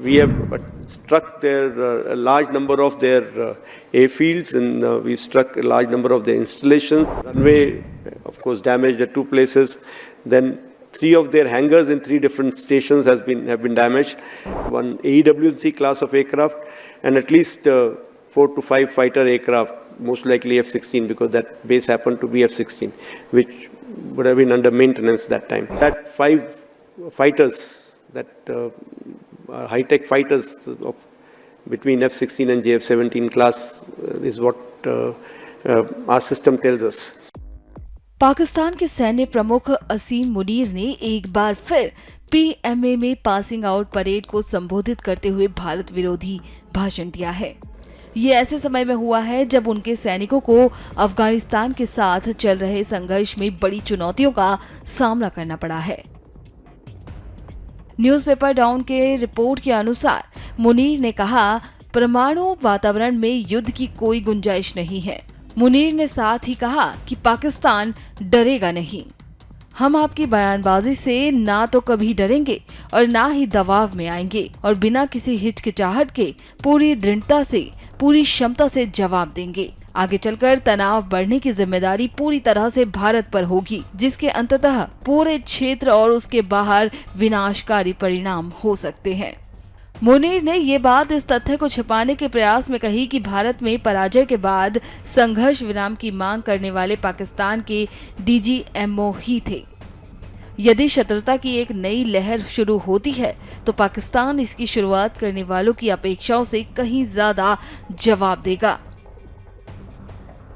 We have struck their a large number of their airfields, and we've struck a large number of their installations. Runway, of course, damaged at 2 places. Then 3 of their hangars in 3 different stations have been damaged. 1 AEW&C class of aircraft, and at least 4 to 5 fighter aircraft, most likely F-16, because that base happened to be F-16, which would have been under maintenance that time. That 5 fighters, that high-tech fighters of between F-16 and JF-17 class is what our system tells us. Pakistan के सैन्य प्रमुख असीम मुनीर ने एक बार फिर PMA में passing out parade को संबोधित करते हुए भारत विरोधी भाषण दिया है। ये ऐसे समय में हुआ है जब उनके सैनिकों को अफगानिस्तान के साथ चल रहे संघर्ष में बड़ी चुनौतियों का सामना करना पड़ा है। न्यूज़पेपर डाउन के रिपोर्ट के अनुसार मुनीर ने कहा, परमाणु वातावरण में युद्ध की कोई गुंजाइश नहीं है। मुनीर ने साथ ही कहा कि पाकिस्तान डरेगा नहीं। हम आपकी बयानबाजी से ना तो कभी डरेंगे और ना ही दबाव में आएंगे, और बिना किसी हिचकिचाहट के पूरी दृढ़ता से, पूरी क्षमता से जवाब देंगे। आगे चलकर तनाव बढ़ने की जिम्मेदारी पूरी तरह से भारत पर होगी, जिसके अंततः पूरे क्षेत्र और उसके बाहर विनाशकारी परिणाम हो सकते हैं। मुनीर ने ये बात इस तथ्य को छिपाने के प्रयास में कही कि भारत में पराजय के बाद संघर्ष विराम की मांग करने वाले पाकिस्तान के DGMO ही थे। यदि शत्रुता की एक नई लहर शुरू होती है तो पाकिस्तान इसकी शुरुआत करने वालों की अपेक्षाओं से कहीं ज्यादा जवाब देगा।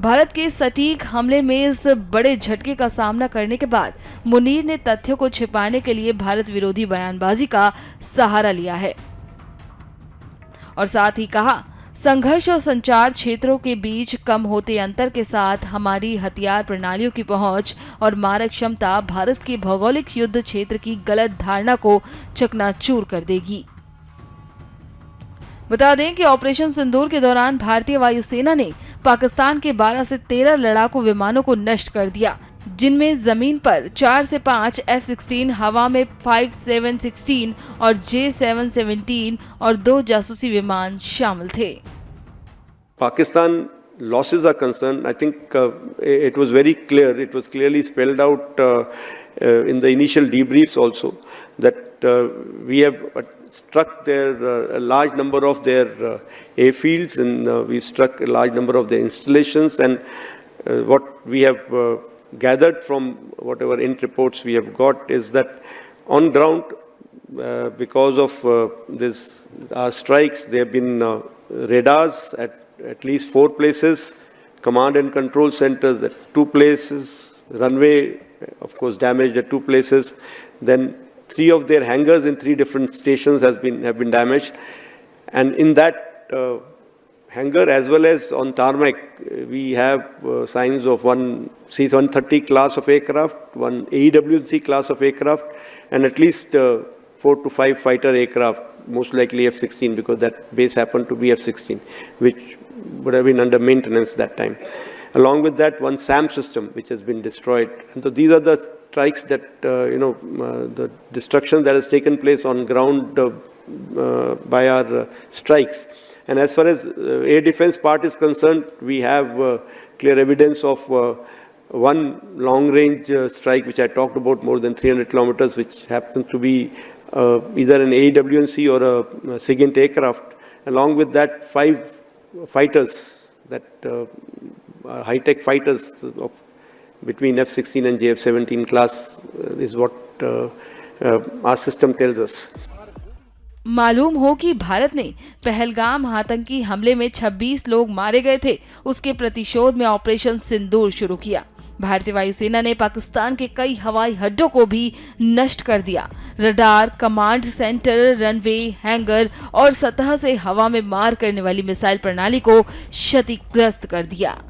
भारत के सटीक हमले में इस बड़े झटके का सामना करने के बाद मुनीर ने तथ्यों को छिपाने के लिए भारत विरोधी बयानबाजी का सहारा लिया है और साथ ही कहा, संघर्ष और संचार क्षेत्रों के बीच कम होते अंतर के साथ हमारी हथियार प्रणालियों की पहुंच और मारक क्षमता भारत के भौगोलिक युद्ध क्षेत्र की गलत धारणा को चकनाचूर कर देगी। बता दें कि ऑपरेशन सिंदूर के दौरान भारतीय वायुसेना ने पाकिस्तान के 12 से 13 लड़ाकू विमानों को नष्ट कर दिया, जिनमें जमीन पर 4 से 5 F-16, हवा में 5 7-16 और J-717 और 2 जासूसी विमान शामिल थे। Pakistan losses are concerned, I think it was very clear, it was clearly spelled out in the initial debriefs also, that we have struck a large number of their airfields, and we've struck a large number of their installations, and what we have gathered from whatever int reports we have got is that on ground, because of our strikes, there have been radars at least 4 places, command and control centers at 2 places, runway, of course, damaged at 2 places. Then 3 of their hangars in 3 different stations have been damaged, and in that hangar as well as on tarmac, we have signs of 1 C-130 class of aircraft, 1 AEW&C class of aircraft, and at least 4 to 5 fighter aircraft, most likely F-16, because that base happened to be F-16, which would have been under maintenance that time. Along with that, 1 SAM system, which has been destroyed. And so these are the strikes that, the destruction that has taken place on ground by our strikes. And as far as air defense part is concerned, we have clear evidence of 1 long-range strike, which I talked about, more than 300 kilometers, which happens to be either an AEW&C or a SIGINT aircraft. Along with that, 5 fighters, that high-tech fighters of between F-16 and JF-17 class is what our system tells us. मालूम हो कि भारत ने पहलगाम आतंकी हमले में 26 लोग मारे गए थे, उसके प्रतिशोध में ऑपरेशन सिंदूर शुरू किया। भारतीय वायुसेना ने पाकिस्तान के कई हवाई अड्डों को भी नष्ट कर दिया। Radar, command centre, runway, hanger और सतह से हवा में मार करने वाली मिसाइल प्रणाली को क्षतिग्रस्त कर दिया।